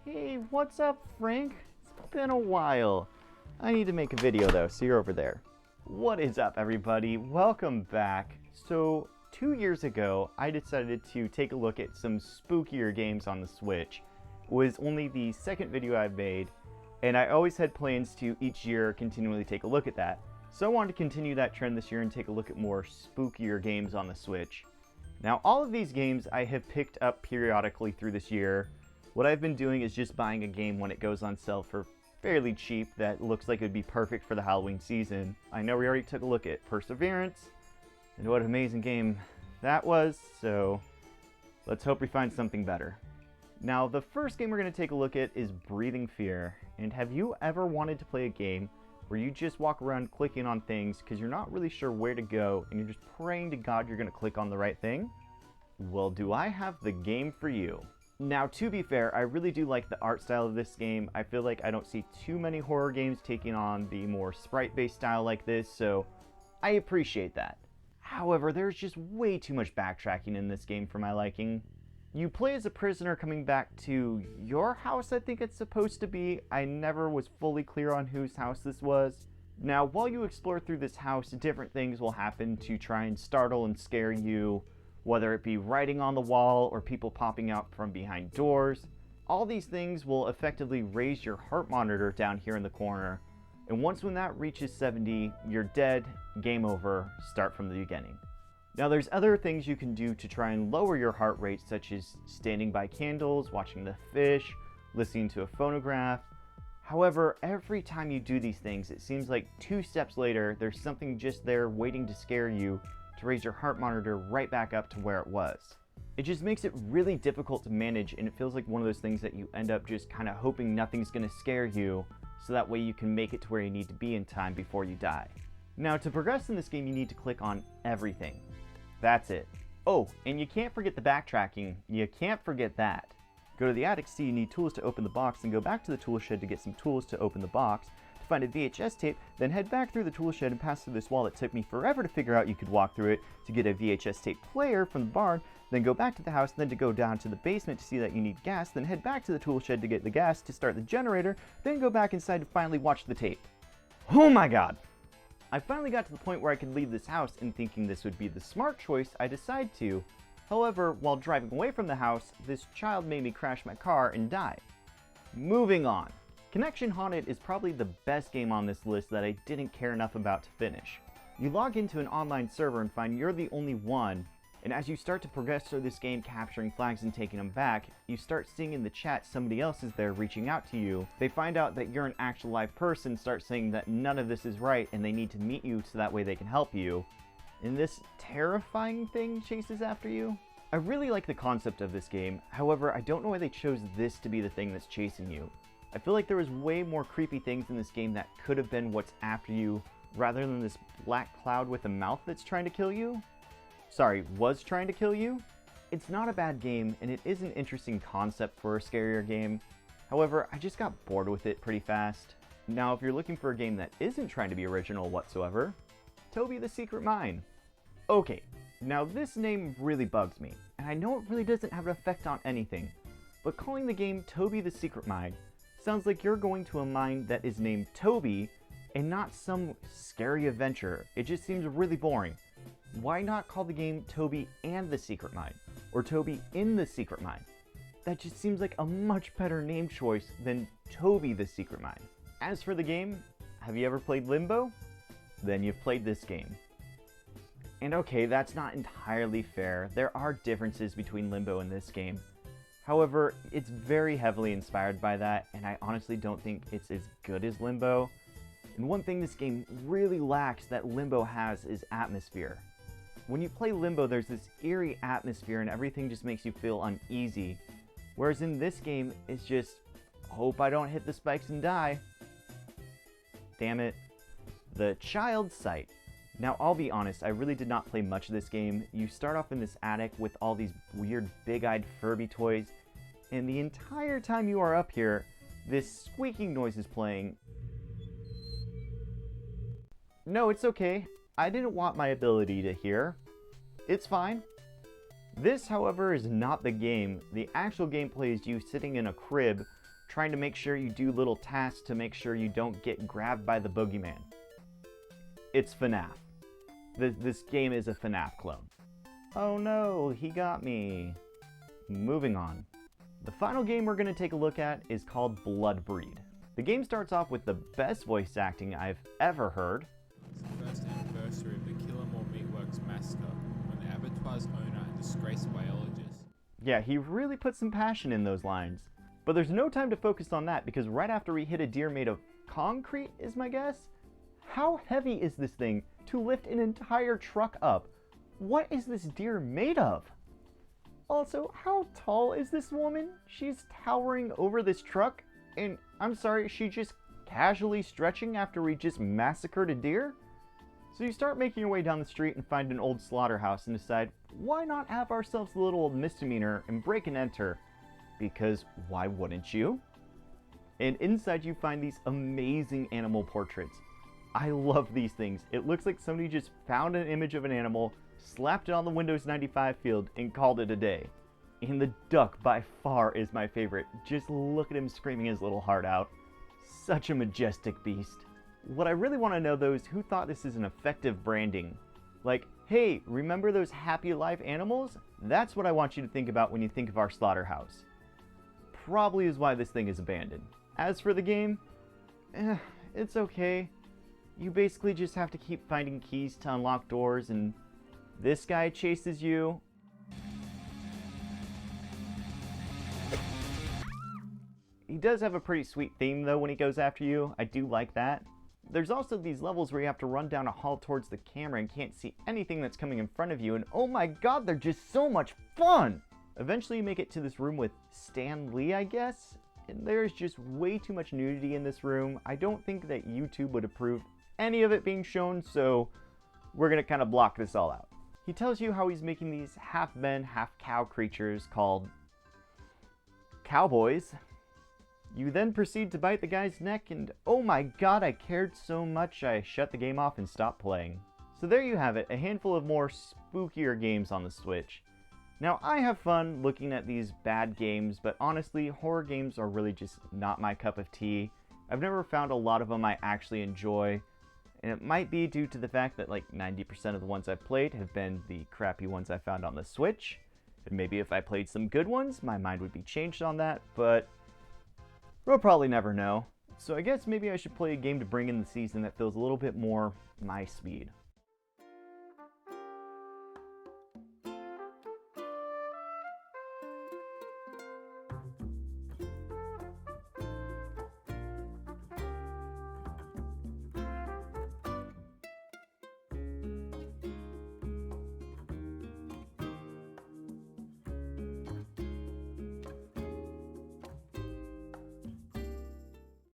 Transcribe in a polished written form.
Hey, what's up, Frank? It's been a while. I need to make a video though, so you're over there. What is up, everybody? Welcome back. So, 2 years ago, I decided to take a look at some spookier games on the Switch. It was only the second video I've made, and I always had plans to each year continually take a look at that. So I wanted to continue that trend this year and take a look at more spookier games on the Switch. Now, all of these games I have picked up periodically through this year. What I've been doing is just buying a game when it goes on sale for fairly cheap that looks like it would be perfect for the Halloween season. I know we already took a look at Perseverance, and what an amazing game that was, so let's hope we find something better. Now, the first game we're going to take a look at is Breathing Fear. And have you ever wanted to play a game where you just walk around clicking on things because you're not really sure where to go and you're just praying to God you're going to click on the right thing? Well, do I have the game for you. Now, to be fair, I really do like the art style of this game. I feel like I don't see too many horror games taking on the more sprite-based style like this, so I appreciate that. However, there's just way too much backtracking in this game for my liking. You play as a prisoner coming back to your house, I think it's supposed to be. I never was fully clear on whose house this was. Now, while you explore through this house, different things will happen to try and startle and scare you, whether it be writing on the wall or people popping out from behind doors. All these things will effectively raise your heart monitor down here in the corner, and once when that reaches 70, you're dead, game over, start from the beginning. Now, there's other things you can do to try and lower your heart rate, such as standing by candles, watching the fish, listening to a phonograph. However, every time you do these things, it seems like 2 steps later, there's something just there waiting to scare you to raise your heart monitor right back up to where it was. It just makes it really difficult to manage, and it feels like one of those things that you end up just kind of hoping nothing's going to scare you, so that way you can make it to where you need to be in time before you die. Now, to progress in this game, you need to click on everything. That's it. Oh, and you can't forget the backtracking. You can't forget that. Go to the attic, see you need tools to open the box, and go back to the tool shed to get some tools to open the box. To find a VHS tape, then head back through the tool shed and pass through this wall that took me forever to figure out you could walk through it to get a VHS tape player from the barn, then go back to the house, then to go down to the basement to see that you need gas, then head back to the tool shed to get the gas to start the generator, then go back inside to finally watch the tape. Oh my god! I finally got to the point where I could leave this house, and thinking this would be the smart choice, I decide to. However, while driving away from the house, this child made me crash my car and die. Moving on. Connection Haunted is probably the best game on this list that I didn't care enough about to finish. You log into an online server and find you're the only one, and as you start to progress through this game capturing flags and taking them back, you start seeing in the chat somebody else is there reaching out to you. They find out that you're an actual live person, start saying that none of this is right and they need to meet you so that way they can help you. And this terrifying thing chases after you. I really like the concept of this game, however I don't know why they chose this to be the thing that's chasing you. I feel like there was way more creepy things in this game that could have been what's after you, rather than this black cloud with a mouth that's trying to kill you. Sorry, was trying to kill you? It's not a bad game, and it is an interesting concept for a scarier game. However, I just got bored with it pretty fast. Now, if you're looking for a game that isn't trying to be original whatsoever, Toby the Secret Mine. Okay, now this name really bugs me, and I know it really doesn't have an effect on anything, but calling the game Toby the Secret Mine sounds like you're going to a mine that is named Toby and not some scary adventure. It just seems really boring. Why not call the game Toby and the Secret Mine? Or Toby in the Secret Mine? That just seems like a much better name choice than Toby the Secret Mine. As for the game, have you ever played Limbo? Then you've played this game. And okay, that's not entirely fair. There are differences between Limbo and this game. However, it's very heavily inspired by that, and I honestly don't think it's as good as Limbo. And one thing this game really lacks that Limbo has is atmosphere. When you play Limbo, there's this eerie atmosphere and everything just makes you feel uneasy. Whereas in this game, it's just, hope I don't hit the spikes and die. Damn it. The Child Site. Now, I'll be honest, I really did not play much of this game. You start off in this attic with all these weird big-eyed Furby toys, and the entire time you are up here, this squeaking noise is playing. No, it's okay. I didn't want my ability to hear. It's fine. This, however, is not the game. The actual gameplay is you sitting in a crib trying to make sure you do little tasks to make sure you don't get grabbed by the boogeyman. It's FNAF. This game is a FNAF clone. Oh no, he got me. Moving on. The final game we're going to take a look at is called Bloodbreed. The game starts off with the best voice acting I've ever heard. It's the first anniversary of the Kill 'Em All Meatworks massacre, when the abattoir's owner and disgraced biologist. Yeah, he really put some passion in those lines. But there's no time to focus on that because right after we hit a deer made of concrete, is my guess? How heavy is this thing to lift an entire truck up? What is this deer made of? Also, how tall is this woman? She's towering over this truck, and I'm sorry, she just casually stretching after we just massacred a deer? So you start making your way down the street and find an old slaughterhouse and decide, why not have ourselves a little misdemeanor and break and enter? Because why wouldn't you? And inside you find these amazing animal portraits. I love these things. It looks like somebody just found an image of an animal, slapped it on the Windows 95 field, and called it a day. And the duck by far is my favorite. Just look at him screaming his little heart out. Such a majestic beast. What I really want to know though is who thought this is an effective branding. Like, hey, remember those happy life animals? That's what I want you to think about when you think of our slaughterhouse. Probably is why this thing is abandoned. As for the game, it's okay. You basically just have to keep finding keys to unlock doors, and this guy chases you. He does have a pretty sweet theme though when he goes after you. I do like that. There's also these levels where you have to run down a hall towards the camera and can't see anything that's coming in front of you, and oh my god, they're just so much fun! Eventually you make it to this room with Stan Lee, I guess, and there's just way too much nudity in this room. I don't think that YouTube would approve any of it being shown, so we're gonna kind of block this all out. He tells you how he's making these half men, half cow creatures called cowboys. You then proceed to bite the guy's neck, and oh my god, I cared so much I shut the game off and stopped playing. So there you have it, a handful of more spookier games on the Switch. Now, I have fun looking at these bad games, but honestly, horror games are really just not my cup of tea. I've never found a lot of them I actually enjoy, and it might be due to the fact that like 90% of the ones I've played have been the crappy ones I found on the Switch. And maybe if I played some good ones, my mind would be changed on that, but we'll probably never know. So I guess maybe I should play a game to bring in the season that feels a little bit more my speed.